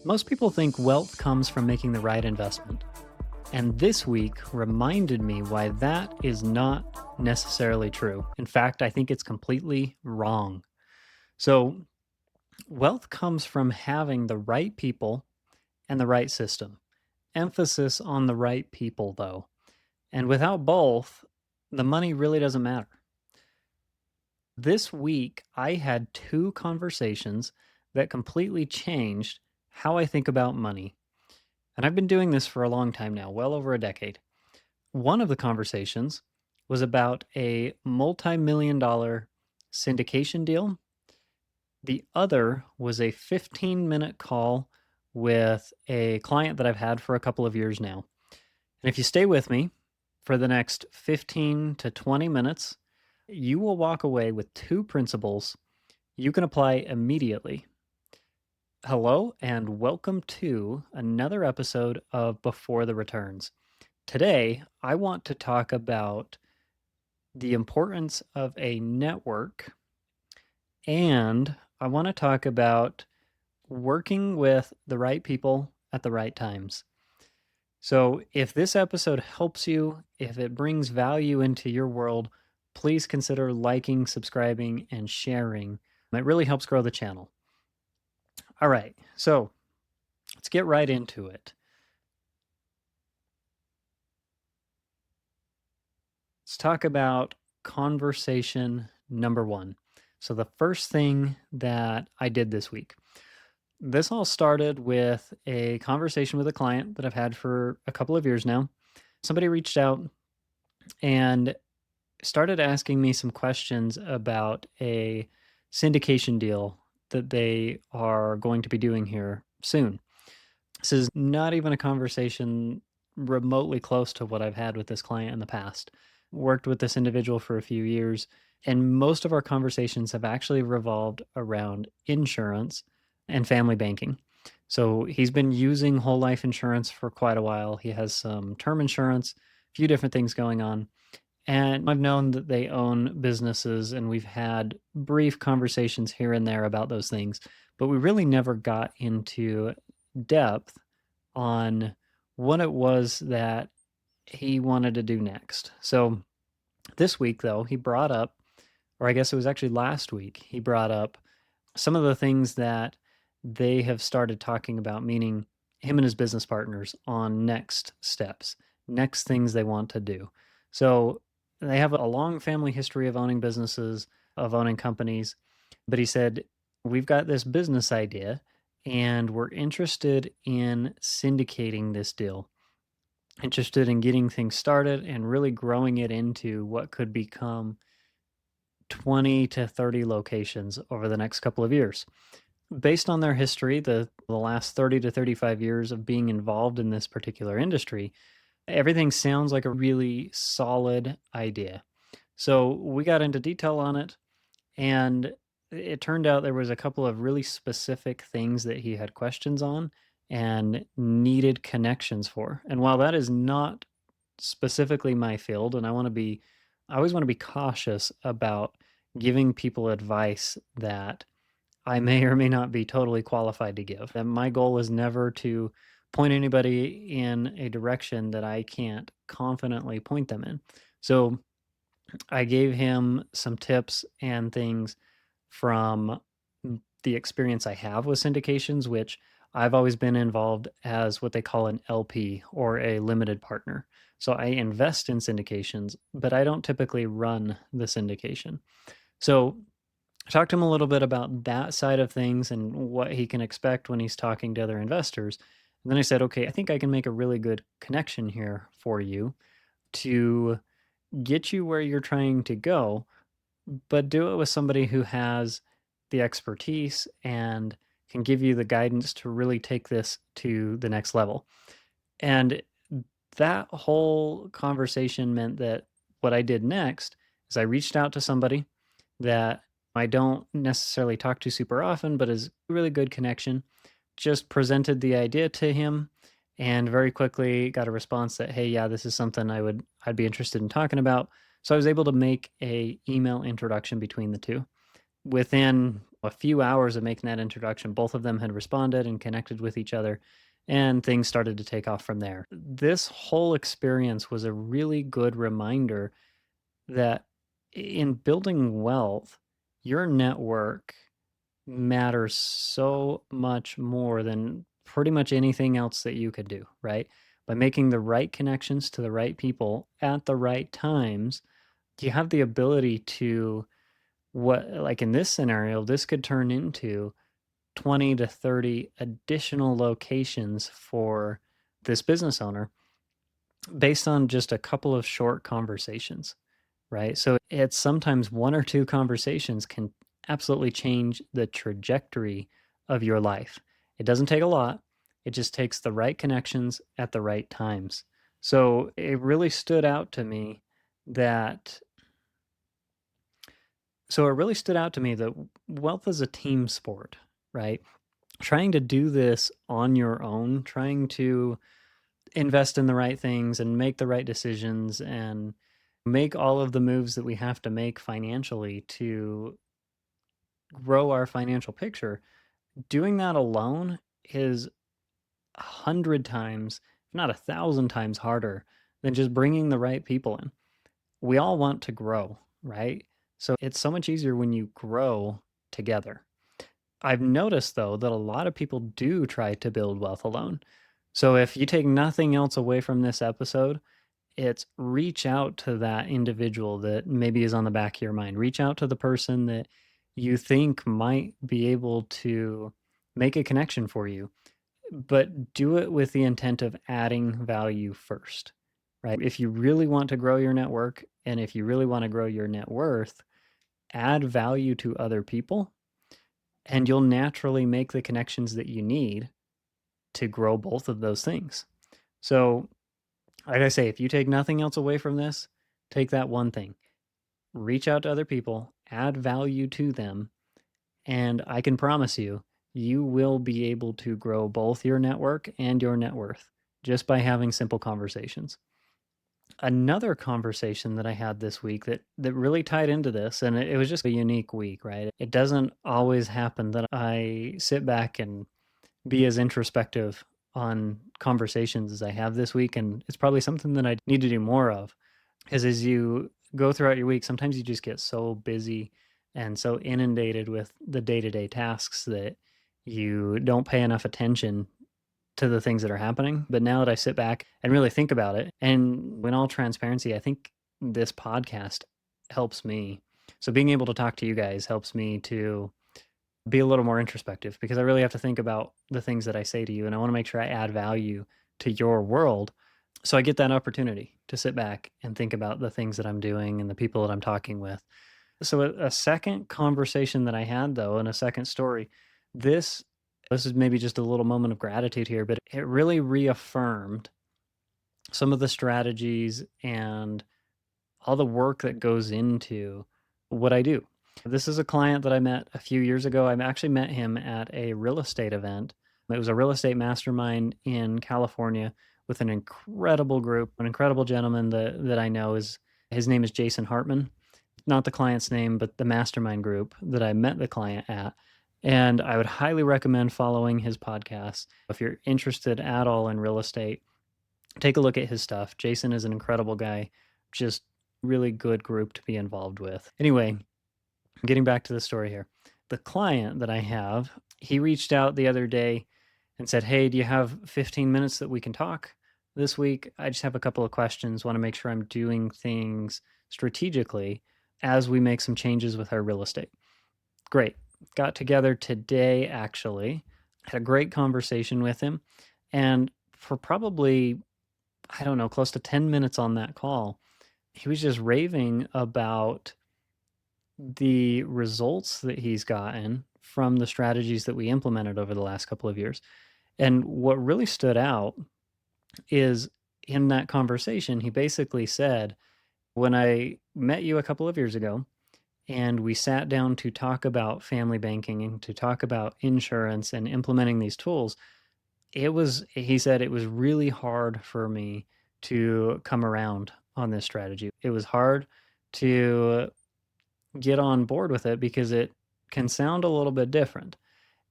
Most people think wealth comes from making the right investment. And this week reminded me why that is not necessarily true. In fact, I think it's completely wrong. So, wealth comes from having the right people and the right system. Emphasis on the right people, though. And without both, the money really doesn't matter. This week, I had two conversations that completely changed how I think about money. And I've been doing this for a long time now, well over a decade. One of the conversations was about a multi-million dollar syndication deal. The other was a 15-minute call with a client that I've had for a couple of years now. And if you stay with me for the next 15 to 20 minutes, you will walk away with two principles you can apply immediately. Hello, and welcome to another episode of Before the Returns. Today, I want to talk about the importance of a network, and I want to talk about working with the right people at the right times. So, if this episode helps you, if it brings value into your world, please consider liking, subscribing, and sharing. It really helps grow the channel. All right, so let's get right into it. Let's talk about conversation number one. So, the first thing that I did this week, this all started with a conversation with a client that I've had for a couple of years now. Somebody reached out and started asking me some questions about a syndication deal that they are going to be doing here soon. This is not even a conversation remotely close to what I've had with this client in the past. Worked with this individual for a few years, and most of our conversations have actually revolved around insurance and family banking. So he's been using whole life insurance for quite a while. He has some term insurance, a few different things going on. And I've known that they own businesses, and we've had brief conversations here and there about those things, but we really never got into depth on what it was that he wanted to do next. So this week, though, he brought up, or I guess it was actually last week, he brought up some of the things that they have started talking about, meaning him and his business partners on next steps, next things they want to do. So they have a long family history of owning businesses, of owning companies. But he said, we've got this business idea and we're interested in syndicating this deal, interested in getting things started and really growing it into what could become 20 to 30 locations over the next couple of years. Based on their history, the last 30 to 35 years of being involved in this particular industry, everything sounds like a really solid idea. So we got into detail on it, and it turned out there was a couple of really specific things that he had questions on and needed connections for. And while that is not specifically my field, and I always want to be cautious about giving people advice that I may or may not be totally qualified to give. And my goal is never to point anybody in a direction that I can't confidently point them in. So I gave him some tips and things from the experience I have with syndications, which I've always been involved as what they call an LP or a limited partner. So I invest in syndications, but I don't typically run the syndication. So I talked to him a little bit about that side of things and what he can expect when he's talking to other investors. And then I said, okay, I think I can make a really good connection here for you to get you where you're trying to go, but do it with somebody who has the expertise and can give you the guidance to really take this to the next level. And that whole conversation meant that what I did next is I reached out to somebody that I don't necessarily talk to super often, but is a really good connection. Just presented the idea to him and very quickly got a response that, hey, yeah, this is something I'd be interested in talking about. So I was able to make a email introduction between the two. Within A few hours of making that introduction, both of them had responded and connected with each other, and things started to take off from there. This whole experience was a really good reminder that in building wealth, your network matters so much more than pretty much anything else that you could do, right? By making the right connections to the right people at the right times, you have the ability to what like in this scenario, this could turn into 20 to 30 additional locations for this business owner based on just a couple of short conversations, right? So it's sometimes one or two conversations can absolutely change the trajectory of your life. It doesn't take a lot, it just takes the right connections at the right times. So it really stood out to me that that wealth is a team sport, right? Trying to do this on your own, trying to invest in the right things and make the right decisions and make all of the moves that we have to make financially to grow our financial picture, doing that alone is 100 times, if not 1,000 times harder than just bringing the right people in. We all want to grow, right? So it's so much easier when you grow together. I've noticed though that a lot of people do try to build wealth alone. So if you take nothing else away from this episode, it's reach out to that individual that maybe is on the back of your mind. Reach out to the person that you think might be able to make a connection for you, but do it with the intent of adding value first, right? If you really want to grow your network and if you really want to grow your net worth, add value to other people and you'll naturally make the connections that you need to grow both of those things. So, like I say, if you take nothing else away from this, take that one thing. Reach out to other people, add value to them, and I can promise you, you will be able to grow both your network and your net worth just by having simple conversations. Another conversation that I had this week that really tied into this, and it was just a unique week, right? It doesn't always happen that I sit back and be as introspective on conversations as I have this week, and it's probably something that I need to do more of. Because as you go throughout your week, sometimes you just get so busy and so inundated with the day-to-day tasks that you don't pay enough attention to the things that are happening. But now that I sit back and really think about it, and in all transparency, I think this podcast helps me. So being able to talk to you guys helps me to be a little more introspective because I really have to think about the things that I say to you and I want to make sure I add value to your world. So I get that opportunity to sit back and think about the things that I'm doing and the people that I'm talking with. So a second conversation that I had though, and a second story, this this is maybe just a little moment of gratitude here, but it really reaffirmed some of the strategies and all the work that goes into what I do. This is a client that I met a few years ago. I actually met him at a real estate event. It was a real estate mastermind in California with an incredible group, an incredible gentleman that I know is his name is Jason Hartman. Not the client's name, but the mastermind group that I met the client at. And I would highly recommend following his podcast. If you're interested at all in real estate, take a look at his stuff. Jason is an incredible guy, just really good group to be involved with. Anyway, getting back to the story here. The client that I have, he reached out the other day and said, "Hey, do you have 15 minutes that we can talk this week? I just have a couple of questions. Want to make sure I'm doing things strategically as we make some changes with our real estate." Great. Got together today, actually. Had a great conversation with him. And for probably, I don't know, close to 10 minutes on that call, he was just raving about the results that he's gotten from the strategies that we implemented over the last couple of years. And what really stood out is in that conversation, he basically said, when I met you a couple of years ago and we sat down to talk about family banking and to talk about insurance and implementing these tools, he said, it was really hard for me to come around on this strategy. It was hard to get on board with it because it can sound a little bit different.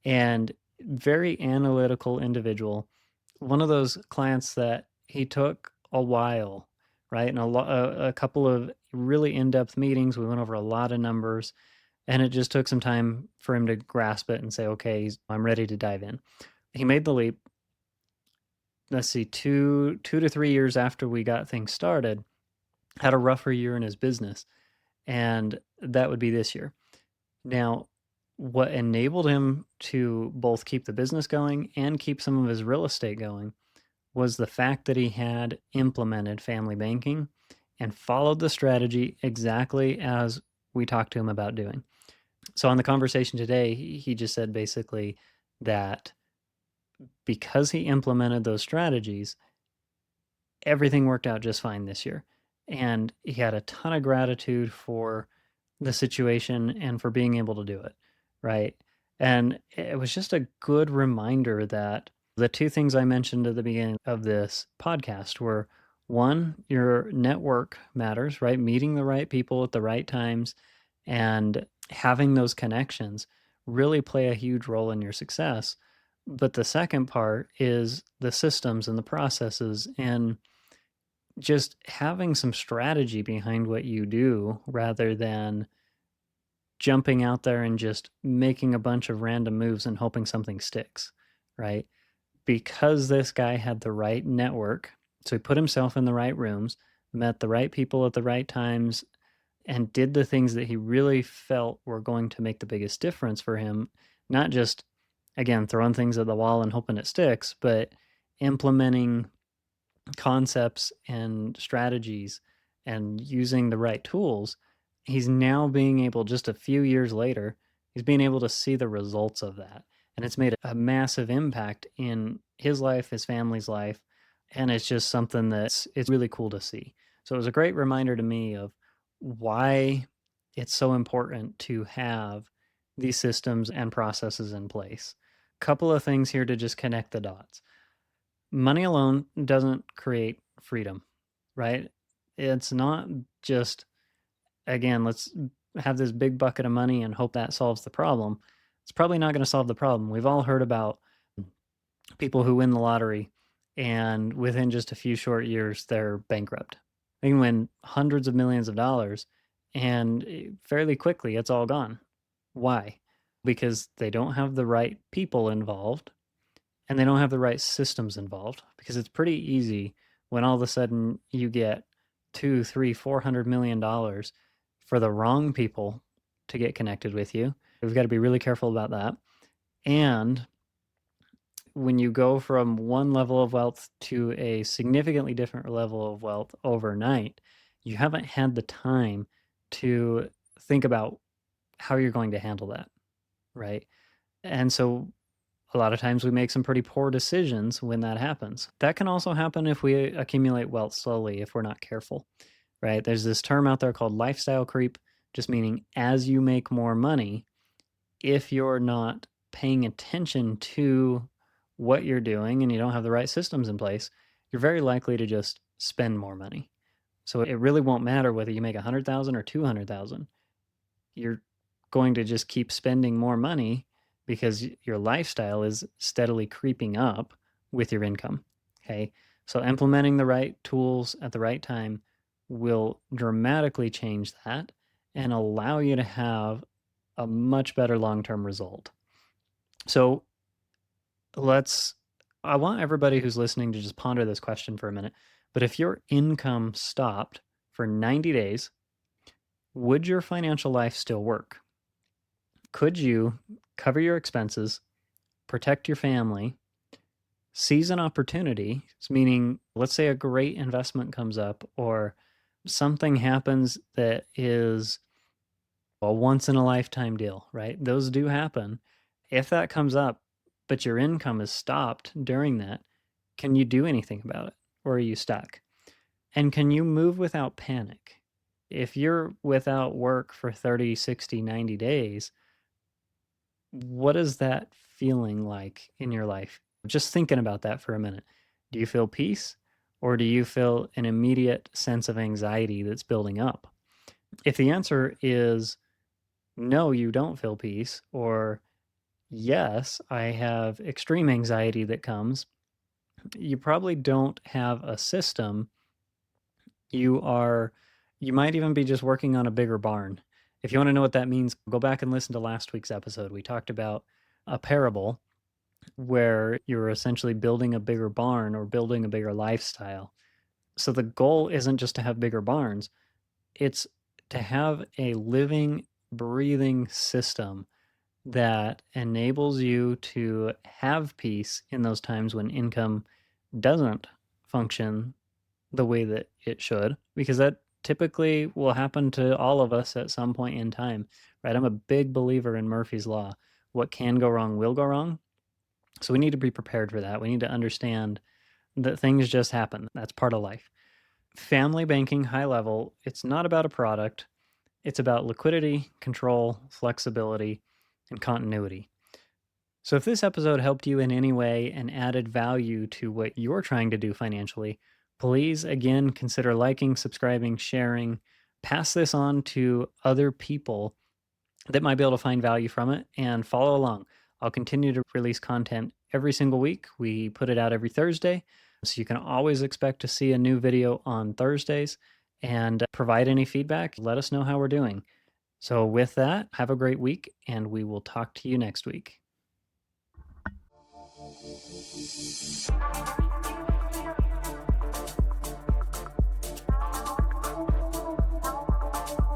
And very analytical individual, one of those clients that he took a while, right? And a couple of really in-depth meetings. We went over a lot of numbers, and it just took some time for him to grasp it and say, okay, I'm ready to dive in. He made the leap. Let's see, 2 to 3 years after we got things started, had a rougher year in his business, and that would be this year. Now, what enabled him to both keep the business going and keep some of his real estate going was the fact that he had implemented family banking and followed the strategy exactly as we talked to him about doing. So, on the conversation today, he just said basically that because he implemented those strategies, everything worked out just fine this year. And he had a ton of gratitude for the situation and for being able to do it, right? And it was just a good reminder that the two things I mentioned at the beginning of this podcast were one, your network matters, right? Meeting the right people at the right times and having those connections really play a huge role in your success. But the second part is the systems and the processes and just having some strategy behind what you do rather than jumping out there and just making a bunch of random moves and hoping something sticks, right? Because this guy had the right network, so he put himself in the right rooms, met the right people at the right times, and did the things that he really felt were going to make the biggest difference for him, not just, again, throwing things at the wall and hoping it sticks, but implementing concepts and strategies and using the right tools, he's now being able, just a few years later, he's being able to see the results of that. And it's made a massive impact in his life, his family's life. And it's just something that's it's really cool to see. So it was a great reminder to me of why it's so important to have these systems and processes in place. Couple of things here to just connect the dots. Money alone doesn't create freedom, right? It's not just, again, let's have this big bucket of money and hope that solves the problem. It's probably not going to solve the problem. We've all heard about people who win the lottery and within just a few short years, they're bankrupt. They can win hundreds of millions of dollars and fairly quickly it's all gone. Why? Because they don't have the right people involved and they don't have the right systems involved because it's pretty easy when all of a sudden you get two, three, $400 million for the wrong people to get connected with you. We've got to be really careful about that. And when you go from one level of wealth to a significantly different level of wealth overnight, you haven't had the time to think about how you're going to handle that, right? And so a lot of times we make some pretty poor decisions when that happens. That can also happen if we accumulate wealth slowly, if we're not careful, right? There's this term out there called lifestyle creep, just meaning as you make more money, if you're not paying attention to what you're doing and you don't have the right systems in place, you're very likely to just spend more money. So it really won't matter whether you make 100,000 or 200,000. You're going to just keep spending more money because your lifestyle is steadily creeping up with your income. Okay. So implementing the right tools at the right time will dramatically change that and allow you to have a much better long-term result. So let's, I want everybody who's listening to just ponder this question for a minute. But if your income stopped for 90 days, would your financial life still work? Could you cover your expenses, protect your family, seize an opportunity, meaning let's say a great investment comes up or something happens that is a once in a lifetime deal, right? Those do happen. If that comes up, but your income is stopped during that, can you do anything about it? Or are you stuck? And can you move without panic? If you're without work for 30, 60, 90 days, what is that feeling like in your life? Just thinking about that for a minute. Do you feel peace or do you feel an immediate sense of anxiety that's building up? If the answer is no, you don't feel peace, or yes, I have extreme anxiety that comes, you probably don't have a system. You are you might even be just working on a bigger barn. If you wanna know what that means, go back and listen to last week's episode. We talked about a parable where you're essentially building a bigger barn or building a bigger lifestyle. So the goal isn't just to have bigger barns, it's to have a living, breathing system that enables you to have peace in those times when income doesn't function the way that it should, because that typically will happen to all of us at some point in time, right? I'm a big believer in Murphy's Law. What can go wrong will go wrong. So we need to be prepared for that. We need to understand that things just happen. That's part of life. Family banking, high level, it's not about a product, it's about liquidity, control, flexibility, and continuity. So, if this episode helped you in any way and added value to what you're trying to do financially, please again consider liking, subscribing, sharing, pass this on to other people that might be able to find value from it and follow along. I'll continue to release content every single week. We put it out every Thursday. So you can always expect to see a new video on Thursdays and provide any feedback. Let us know how we're doing. So, with that, have a great week and we will talk to you next week.